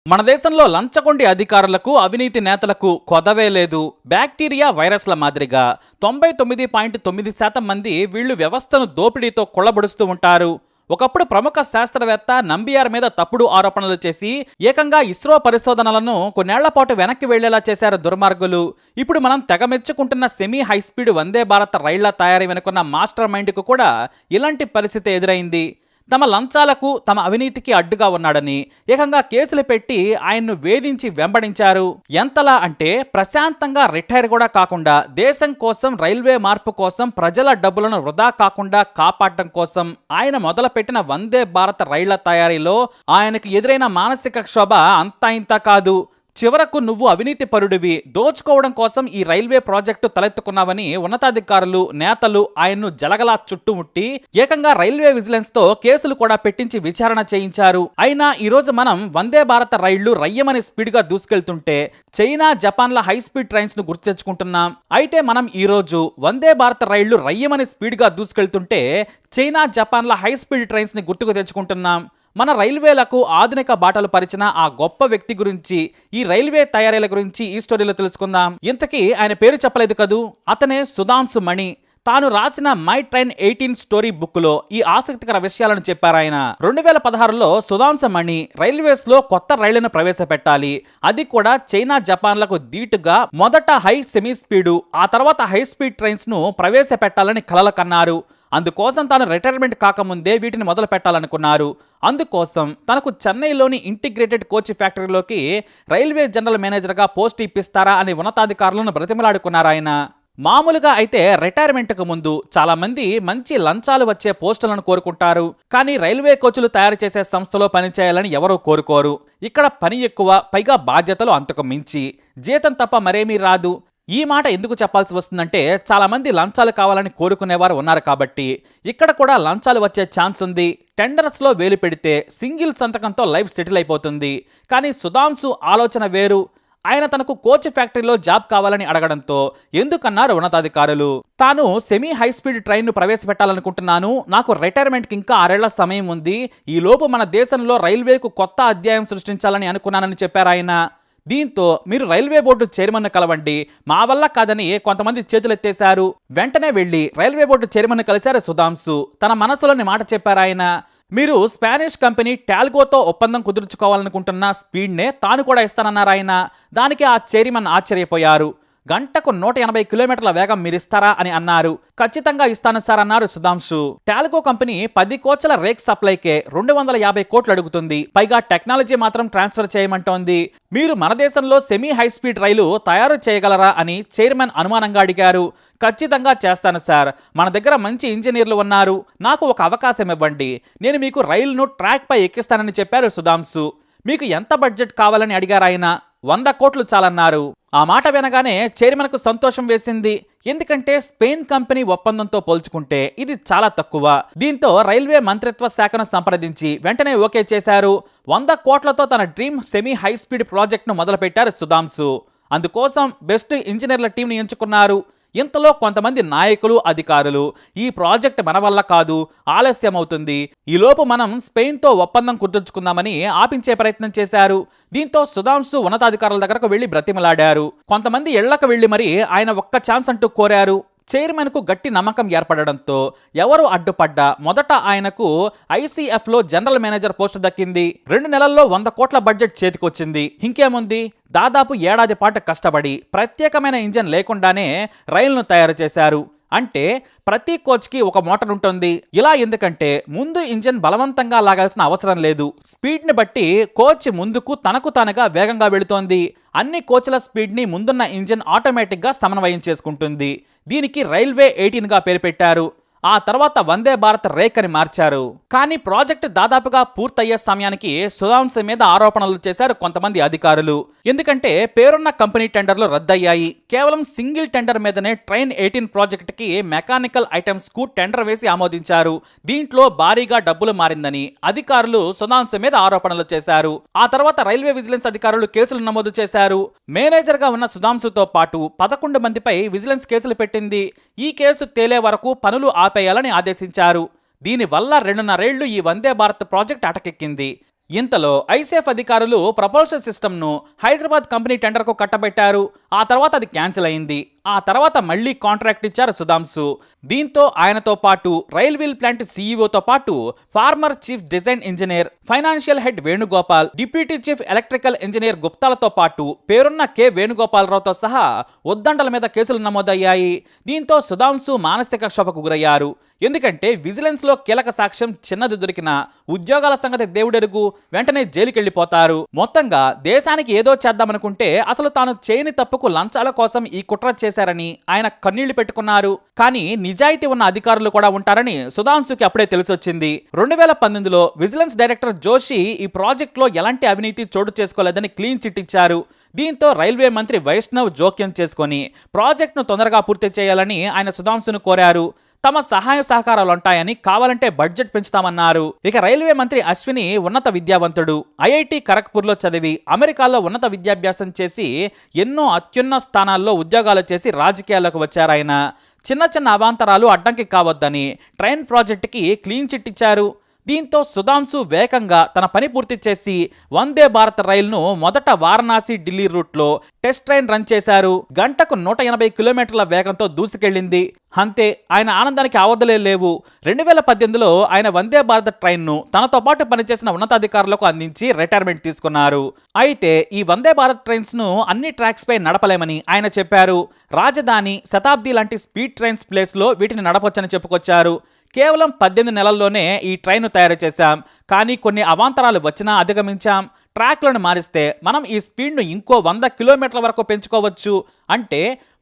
మన దేశంలో లంచగొండి అధికారులకు అవినీతి నేతలకు కొదవే లేదు. బ్యాక్టీరియా వైరస్ల మాదిరిగా 99.9% మంది వీళ్ళు వ్యవస్థను దోపిడీతో కుళ్ళబడుస్తూ ఉంటారు. ఒకప్పుడు ప్రముఖ శాస్త్రవేత్త నంబియార్ మీద తప్పుడు ఆరోపణలు చేసి ఏకంగా ఇస్రో పరిశోధనలను కొన్నేళ్ల పాటు వెనక్కి వెళ్లేలా చేశారు దుర్మార్గులు. ఇప్పుడు మనం తెగ మెచ్చుకుంటున్న సెమీ హైస్పీడ్ వందే భారత్ రైళ్ల తయారీ వెనుకున్న మాస్టర్ మైండ్కు కూడా ఇలాంటి పరిస్థితి ఎదురైంది. తమ లంచాలకు తమ అవినీతికి అడ్డుగా ఉన్నాడని ఏకంగా కేసులు పెట్టి ఆయన్ను వేధించి వెంబడించారు. ఎంతలా అంటే ప్రశాంతంగా రిటైర్ కూడా కాకుండా దేశం కోసం, రైల్వే మార్పు కోసం, ప్రజల డబ్బులను వృధా కాకుండా కాపాడటం కోసం ఆయన మొదలుపెట్టిన వందే భారత్ రైళ్ల తయారీలో ఆయనకు ఎదురైన మానసిక క్షోభ అంతా ఇంత కాదు. చివరకు నువ్వు అవినీతి పరుడివి, దోచుకోవడం కోసం ఈ రైల్వే ప్రాజెక్టు తలెత్తుకున్నావని ఉన్నతాధికారులు, నేతలు ఆయన్ను జలగలా చుట్టుముట్టి ఏకంగా రైల్వే విజిలెన్స్ తో కేసులు కూడా పెట్టించి విచారణ చేయించారు. అయినా ఈరోజు మనం వందే భారత రైళ్లు రయ్యమని స్పీడ్ గా దూసుకెళ్తుంటే చైనా, జపాన్ల హై స్పీడ్ ట్రైన్స్ ను గుర్తు తెచ్చుకుంటున్నాం. అయితే మనం ఈరోజు వందే భారత రైళ్లు రయ్యమని స్పీడ్ గా దూసుకెళ్తుంటే చైనా, జపాన్ల హై స్పీడ్ ట్రైన్స్ ని గుర్తుకు తెచ్చుకుంటున్నాం. మన రైల్వేలకు ఆధునిక బాటలు పరిచిన ఆ గొప్ప వ్యక్తి గురించి, ఈ రైల్వే తయారీల గురించి ఈ స్టోరీలో తెలుసుకుందాం. ఇంతకీ ఆయన పేరు చెప్పలేదు కదూ, అతనే సుధాంశు మణి. తాను రాసిన మై ట్రైన్ 18 స్టోరీ బుక్ లో ఈ ఆసక్తికర విషయాలను చెప్పారాయన. 2016లో సుధాంశు మణి రైల్వేస్ లో కొత్త రైళ్లను ప్రవేశపెట్టాలి, అది కూడా చైనా, జపాన్లకు ధీటుగా మొదట హై సెమీ స్పీడు, ఆ తర్వాత హై స్పీడ్ ట్రైన్స్ ను ప్రవేశపెట్టాలని కలలు కన్నారు. అందుకోసం తాను రిటైర్మెంట్ కాకముందే వీటిని మొదలు పెట్టాలనుకున్నారు. అందుకోసం తనకు చెన్నైలోని ఇంటిగ్రేటెడ్ కోచ్ ఫ్యాక్టరీలోకి రైల్వే జనరల్ మేనేజర్గా పోస్ట్ ఇప్పిస్తారా అని ఉన్నతాధికారులను బ్రతిమలాడుకున్నారు ఆయన. మామూలుగా అయితే రిటైర్మెంట్కు ముందు చాలా మంది మంచి లంచాలు వచ్చే పోస్టులను కోరుకుంటారు. కానీ రైల్వే కోచ్లు తయారు చేసే సంస్థలో పనిచేయాలని ఎవరూ కోరుకోరు. ఇక్కడ పని ఎక్కువ, పైగా బాధ్యతలు అంతకు మించి, జీతం తప్ప మరేమీ రాదు. ఈ మాట ఎందుకు చెప్పాల్సి వస్తుందంటే చాలా మంది లంచాలు కావాలని కోరుకునేవారు ఉన్నారు కాబట్టి. ఇక్కడ కూడా లంచాలు వచ్చే ఛాన్స్ ఉంది. టెండర్స్లో వేలు పెడితే సింగిల్ సంతకంతో లైఫ్ సెటిల్ అయిపోతుంది. కానీ సుధాంశు ఆలోచన వేరు. ఆయన తనకు కోచ్ ఫ్యాక్టరీలో జాబ్ కావాలని అడగడంతో ఎందుకన్నారు ఉన్నతాధికారులు. తాను సెమీ హై స్పీడ్ ట్రైన్ను ప్రవేశపెట్టాలనుకుంటున్నాను, నాకు రిటైర్మెంట్కి ఇంకా 6 ఏళ్ల సమయం ఉంది, ఈ లోపు మన దేశంలో రైల్వేకు కొత్త అధ్యాయం సృష్టించాలని అనుకున్నానని చెప్పారు ఆయన. దీంతో మీరు రైల్వే బోర్డు చైర్మన్ కలవండి, మా వల్ల కాదని కొంతమంది చేతులెత్తేశారు. వెంటనే వెళ్లి రైల్వే బోర్డు చైర్మన్ కలిశారు సుధాంశు. తన మనసులోని మాట చెప్పారు ఆయన. మీరు స్పానిష్ కంపెనీ టాల్గోతో ఒప్పందం కుదుర్చుకోవాలనుకుంటున్న స్పీడ్నే తాను కూడా ఇస్తానన్నారు ఆయన. దానికి ఆ చైర్మన్ ఆశ్చర్యపోయారు. గంటకు 180 కిలోమీటర్ల వేగం మీరిస్తారా అని అన్నారు. ఖచ్చితంగా ఇస్తాను సార్ అన్నారు సుధాంశు. టాల్గో కంపెనీ 10 కోచ్ల రేక్ సప్లైకే 250 కోట్లు అడుగుతుంది. పైగా టెక్నాలజీ మాత్రం ట్రాన్స్ఫర్ చేయమంటోంది. మీరు మన దేశంలో సెమీ హై స్పీడ్ రైలు తయారు చేయగలరా అని చైర్మన్ అనుమానంగా అడిగారు. ఖచ్చితంగా చేస్తాను సార్, మన దగ్గర మంచి ఇంజనీర్లు ఉన్నారు, నాకు ఒక అవకాశం ఇవ్వండి, నేను మీకు రైలును ట్రాక్ పై ఎక్కిస్తానని చెప్పారు సుధాంశు. మీకు ఎంత బడ్జెట్ కావాలని అడిగారు ఆయన. 100 కోట్లు చాలన్నారు. ఆ మాట వినగానే చైర్మన్కు సంతోషం వేసింది. ఎందుకంటే స్పెయిన్ కంపెనీ ఒప్పందంతో పోల్చుకుంటే ఇది చాలా తక్కువ. దీంతో రైల్వే మంత్రిత్వ శాఖను సంప్రదించి వెంటనే ఓకే చేశారు. 100 కోట్లతో తన డ్రీమ్ సెమీ హై స్పీడ్ ప్రాజెక్ట్ను మొదలుపెట్టారు సుధాంశు. అందుకోసం బెస్ట్ ఇంజనీర్ల టీంని ఎంచుకున్నారు. ఇంతలో కొంతమంది నాయకులు, అధికారులు ఈ ప్రాజెక్ట్ మన వల్ల కాదు, ఆలస్యం అవుతుంది, ఈలోపు మనం స్పెయిన్తో ఒప్పందం కుదుర్చుకుందామని ఆపించే ప్రయత్నం చేశారు. దీంతో సుధాంశు ఉన్నతాధికారుల దగ్గరకు వెళ్లి బ్రతిమలాడారు. కొంతమంది ఇళ్లకు వెళ్లి మరి ఆయన ఒక్క ఛాన్స్ అంటూ కోరారు. చైర్మన్కు గట్టి నమ్మకం ఏర్పడడంతో ఎవరు అడ్డుపడ్డా మొదట ఆయనకు ఐసీఎఫ్లో జనరల్ మేనేజర్ పోస్టు దక్కింది. 2 నెలల్లో 100 కోట్ల బడ్జెట్ చేతికొచ్చింది. ఇంకేముంది, దాదాపు ఏడాది పాటు కష్టపడి ప్రత్యేకమైన ఇంజన్ లేకుండానే రైలును తయారు చేశారు. అంటే ప్రతి కోచ్కి ఒక మోటార్ ఉంటుంది. ఇలా ఎందుకంటే ముందు ఇంజన్ బలవంతంగా లాగాల్సిన అవసరం లేదు. స్పీడ్ని బట్టి కోచ్ ముందుకు తనకు తానుగా వేగంగా వెళుతోంది. అన్ని కోచ్ల స్పీడ్ని ముందున్న ఇంజన్ ఆటోమేటిక్గా సమన్వయం చేసుకుంటుంది. దీనికి రైల్వే 18గా పేరు పెట్టారు. ఆ తర్వాత వందే భారత్ రేక్ అని మార్చారు. కానీ ప్రాజెక్టు దాదాపుగా పూర్తయ్యే సమయానికి సుధాంశు మీద ఆరోపణలు చేశారు కొంతమంది అధికారులు. ఎందుకంటే పేరున్న కంపెనీ టెండర్లు రద్దయ్యాయి. కేవలం సింగిల్ టెండర్ మీదనే ట్రైన్ 18 ప్రాజెక్టుకి మెకానికల్ ఐటమ్స్ కు టెండర్ వేసి ఆమోదించారు. దీంట్లో భారీగా డబ్బులు మారిందని అధికారులు సుధాంశు మీద ఆరోపణలు చేశారు. ఆ తర్వాత రైల్వే విజిలెన్స్ అధికారులు కేసులు నమోదు చేశారు. మేనేజర్ గా ఉన్న సుధాంశుతో పాటు 11 మందిపై విజిలెన్స్ కేసులు పెట్టింది. ఈ కేసు తేలే వరకు పనులు ఆపేయాలని ఆదేశించారు. దీనివల్ల 2.5 ఏళ్లు ఈ వందే భారత్ ప్రాజెక్ట్ అటకెక్కింది. ఇంతలో ఐసేఫ్ అధికారులు ప్రపోజల్ సిస్టమ్ను హైదరాబాద్ కంపెనీ టెండర్కు కట్టబెట్టారు. ఆ తర్వాత అది క్యాన్సిల్ అయింది. ఆ తర్వాత మళ్లీ కాంట్రాక్ట్ ఇచ్చారు సుధాంశు. దీంతో ఆయనతో పాటు రైల్వీల్ ప్లాంట్ సీఈఓతో పాటు former chief design engineer, financial head Venugopal, deputy chief electrical engineer గుప్తాలతో పాటు పేరున్న కె వేణుగోపాలరావుతో సహా ఉద్దండల మీద కేసులు నమోదయ్యాయి. దీంతో సుధాంశు మానసిక క్షోభకు గురయ్యారు. ఎందుకంటే విజిలెన్స్ లో కీలక సాక్ష్యం చిన్నది దొరికిన ఉద్యోగాల సంగతి దేవుడెరుగు, వెంటనే జైలుకెళ్లిపోతారు. మొత్తంగా దేశానికి ఏదో చేద్దామనుకుంటే అసలు తాను చేయని తప్పుకు లంచాల కోసం ఈ కుట్ర చేశారని ఆయన కన్నీళ్లు పెట్టుకున్నారు. కానీ నిజాయితీ ఉన్న అధికారులు కూడా ఉంటారని సుధాంశుకి అప్పుడే తెలిసొచ్చింది. 2018లో విజిలెన్స్ డైరెక్టర్ జోషి ఈ ప్రాజెక్టులో ఎలాంటి అవినీతి చోటు చేసుకోలేదని క్లీన్ చిట్ ఇచ్చారు. దీంతో రైల్వే మంత్రి వైష్ణవ్ జోక్యం చేసుకొని ప్రాజెక్టును తొందరగా పూర్తి చేయాలని ఆయన సుధాంశును కోరారు. తమ సహాయ సహకారాలు ఉంటాయని, కావాలంటే బడ్జెట్ పెంచుతామన్నారు. ఇక రైల్వే మంత్రి అశ్విని ఉన్నత విద్యావంతుడు. ఐఐటి ఖరగ్పూర్లో చదివి అమెరికాలో ఉన్నత విద్యాభ్యాసం చేసి ఎన్నో అత్యున్నత స్థానాల్లో ఉద్యోగాలు చేసి రాజకీయాల్లోకి వచ్చారాయన. చిన్న చిన్న అవాంతరాలు అడ్డంకి కావద్దని ట్రైన్ ప్రాజెక్టుకి క్లీన్ చిట్ ఇచ్చారు. దీంతో సుధాంశు వేగంగా తన పని పూర్తి చేసి వందే భారత్ రైలును మొదట వారణాసి ఢిల్లీ రూట్లో టెస్ట్ ట్రైన్ రన్ చేశారు. గంటకు 180 కిలోమీటర్ల వేగంతో దూసుకెళ్లింది. అంతే, ఆయన ఆనందానికి అవధులే లేవు. 2018లో ఆయన వందే భారత్ ట్రైన్ను తనతో పాటు పనిచేసిన ఉన్నతాధికారులకు అందించి రిటైర్మెంట్ తీసుకున్నారు. అయితే ఈ వందే భారత్ ట్రైన్స్ ను అన్ని ట్రాక్స్ పై నడపలేమని ఆయన చెప్పారు. రాజధాని, శతాబ్ది లాంటి స్పీడ్ ట్రైన్స్ ప్లేస్ లో వీటిని నడపొచ్చని చెప్పుకొచ్చారు. కేవలం 18 నెలల్లోనే ఈ ట్రైన్ తయారు చేశాం, కానీ కొన్ని అవాంతరాలు వచ్చినా అధిగమించాం. ట్రాక్లను మారిస్తే మనం ఈ స్పీడ్ను ఇంకో 100 కిలోమీటర్ల వరకు పెంచుకోవచ్చు. అంటే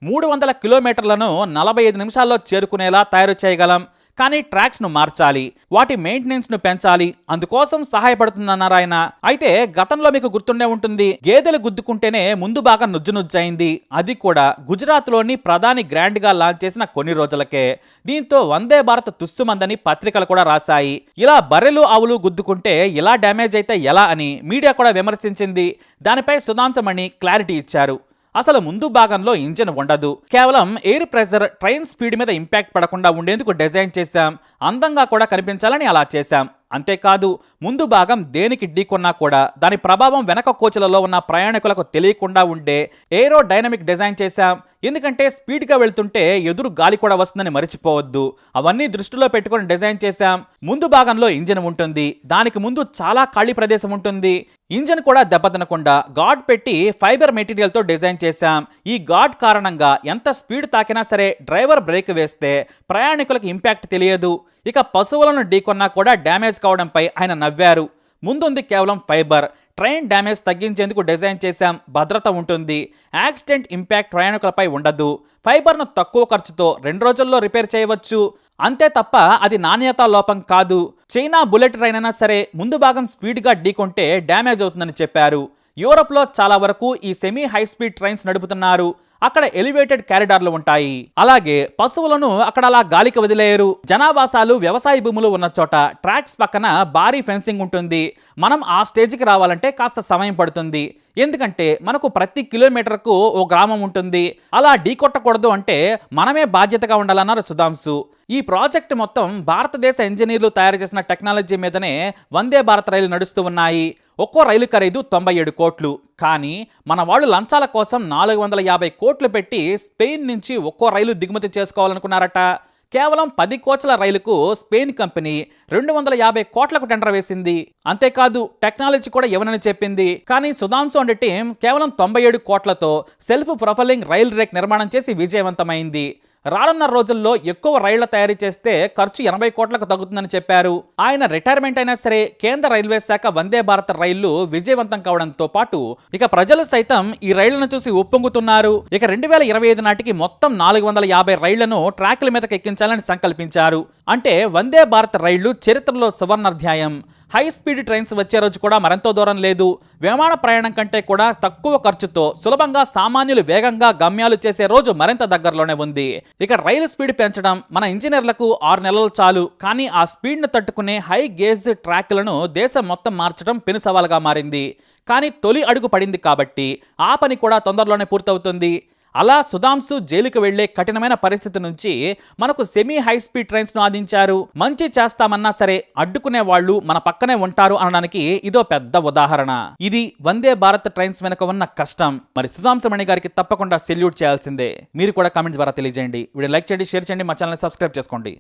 300 కిలోమీటర్లను 45 నిమిషాల్లో చేరుకునేలా తయారు చేయగలం. కానీ ట్రాక్స్ను మార్చాలి, వాటి మెయింటెనెన్స్ను పెంచాలి, అందుకోసం సహాయపడుతుందన్నారు ఆయన. అయితే గతంలో మీకు గుర్తుండే ఉంటుంది, గేదెలు గుద్దుకుంటేనే ముందు బాగా నుజ్జునుజ్జైంది. అది కూడా గుజరాత్లోని ప్రధాని గ్రాండ్గా లాంచ్ చేసిన కొన్ని రోజులకే. దీంతో వందే భారత్ తుస్సుమందని పత్రికలు కూడా రాశాయి. ఇలా బర్రెలు ఆవులు గుద్దుకుంటే ఇలా డ్యామేజ్ అయితే ఎలా అని మీడియా కూడా విమర్శించింది. దానిపై సుధాంశమణి క్లారిటీ ఇచ్చారు. అసలు ముందు భాగంలో ఇంజిన్ ఉండదు, కేవలం ఎయిర్ ప్రెషర్ ట్రైన్ స్పీడ్ మీద ఇంపాక్ట్ పడకుండా ఉండేందుకు డిజైన్ చేశాం. అందంగా కూడా కనిపించాలని అలా చేశాం. అంతేకాదు, ముందు భాగం దేనికి ఢీకొన్నా కూడా దాని ప్రభావం వెనక కోచ్లలో ఉన్న ప్రయాణికులకు తెలియకుండా ఉండే ఏరో డైనమిక్ డిజైన్ చేశాం. ఎందుకంటే స్పీడ్గా వెళ్తుంటే ఎదురు గాలి కూడా వస్తుందని మర్చిపోవద్దు. అవన్నీ దృష్టిలో పెట్టుకొని డిజైన్ చేశాం. ముందు భాగంలో ఇంజిన్ ఉంటుంది, దానికి ముందు చాలా ఖాళీ ప్రదేశం ఉంటుంది. ఇంజిన్ కూడా దెబ్బతినకుండా గార్డ్ పెట్టి ఫైబర్ మెటీరియల్తో డిజైన్ చేశాం. ఈ గార్డ్ కారణంగా ఎంత స్పీడ్ తాకినా సరే డ్రైవర్ బ్రేక్ వేస్తే ప్రయాణికులకు ఇంపాక్ట్ తెలియదు. ఇక పశువులను ఢీకొన్నా కూడా డ్యామేజ్ కావడంపై ఆయన నవ్వారు. ముందుంది కేవలం ఫైబర్, ట్రైన్ డ్యామేజ్ తగ్గించేందుకు డిజైన్ చేశాం. భద్రత ఉంటుంది, యాక్సిడెంట్ ఇంపాక్ట్ ప్రయాణికులపై ఉండదు. ఫైబర్ను తక్కువ ఖర్చుతో 2 రోజుల్లో రిపేర్ చేయవచ్చు. అంతే తప్ప అది నాణ్యతా లోపం కాదు. చైనా బుల్లెట్ ట్రైన్ అయినా సరే ముందు భాగం స్పీడ్గా ఢీకొంటే డ్యామేజ్ అవుతుందని చెప్పారు. యూరోప్లో చాలా వరకు ఈ సెమీ హై స్పీడ్ ట్రైన్స్ నడుపుతున్నారు. అక్కడ ఎలివేటెడ్ క్యారిడార్లు ఉంటాయి. అలాగే పశువులను అక్కడ అలా గాలికి వదిలేయరు. జనావాసాలు, వ్యవసాయ భూములు ఉన్న చోట ట్రాక్స్ పక్కన భారీ ఫెన్సింగ్ ఉంటుంది. మనం ఆ స్టేజ్కి రావాలంటే కాస్త సమయం పడుతుంది. ఎందుకంటే మనకు ప్రతి కిలోమీటర్కు ఓ గ్రామం ఉంటుంది. అలా ఢీకొట్టకూడదు అంటే మనమే బాధ్యతగా ఉండాలన్నారు సుధాంశు. ఈ ప్రాజెక్ట్ మొత్తం భారతదేశ ఇంజనీర్లు తయారు చేసిన టెక్నాలజీ మీదనే వందే భారత్ రైలు నడుస్తూ ఉన్నాయి. ఒక్కో రైలు ఖరీదు 97 కోట్లు. కానీ మన వాళ్ళు లంచాల కోసం 450 కోట్లు పెట్టి స్పెయిన్ నుంచి ఒక్కో రైలు దిగుమతి చేసుకోవాలనుకున్నారట. కేవలం 10 కోచ్ల రైలుకు స్పెయిన్ కంపెనీ 250 కోట్లకు టెండర్ వేసింది. అంతేకాదు, టెక్నాలజీ కూడా ఇవ్వనని చెప్పింది. కానీ సుధాంశు అండ్ టీం కేవలం 97 కోట్లతో సెల్ఫ్ ప్రొఫైలింగ్ రైల్ రేక్ నిర్మాణం చేసి విజయవంతమైంది. రానున్న రోజుల్లో ఎక్కువ రైళ్ల తయారీ చేస్తే ఖర్చు 80 కోట్లకు తగ్గుతుందని చెప్పారు. ఆయన రిటైర్మెంట్ అయినా సరే కేంద్ర రైల్వే శాఖ వందే భారత్ రైళ్లు విజయవంతం కావడంతో పాటు ఇక ప్రజలు సైతం ఈ రైళ్లను చూసి ఉప్పొంగుతున్నారు. ఇక 2025 నాటికి మొత్తం 450 రైళ్లను ట్రాక్ల మీదకి ఎక్కించాలని సంకల్పించారు. అంటే వందే భారత్ రైళ్లు చరిత్రలో సువర్ణాధ్యాయం. హై స్పీడ్ ట్రైన్స్ వచ్చే రోజు కూడా మరెంతో దూరం లేదు. విమాన ప్రయాణం కంటే కూడా తక్కువ ఖర్చుతో సులభంగా సామాన్యులు వేగంగా గమ్యాలు చేసే రోజు మరింత దగ్గరలోనే ఉంది. ఇక రైలు స్పీడ్ పెంచడం మన ఇంజనీర్లకు 6 నెలలు చాలు. కానీ ఆ స్పీడ్ను తట్టుకునే హై గేజ్ ట్రాక్లను దేశం మొత్తం మార్చడం పెను సవాలుగా మారింది. కానీ తొలి అడుగు పడింది కాబట్టి ఆ పని కూడా తొందరలోనే పూర్తవుతుంది. అలా సుధాంశు జైలుకు వెళ్లే కఠినమైన పరిస్థితి నుంచి మనకు సెమీ హై స్పీడ్ ట్రైన్స్ ను అందించారు. మంచి చేస్తామన్నా సరే అడ్డుకునే వాళ్ళు మన పక్కనే ఉంటారు అనడానికి ఇదో పెద్ద ఉదాహరణ. ఇది వందే భారత్ ట్రైన్స్ వెనుక ఉన్న కష్టం. మరి సుధాంశు మణి గారికి తప్పకుండా సెల్యూట్ చేయాల్సిందే. మీరు కూడా కామెంట్ ద్వారా తెలియజేయండి. వీడియో లైక్ చేయండి, షేర్ చేయండి, మా ఛానల్ సబ్స్క్రైబ్ చేసుకోండి.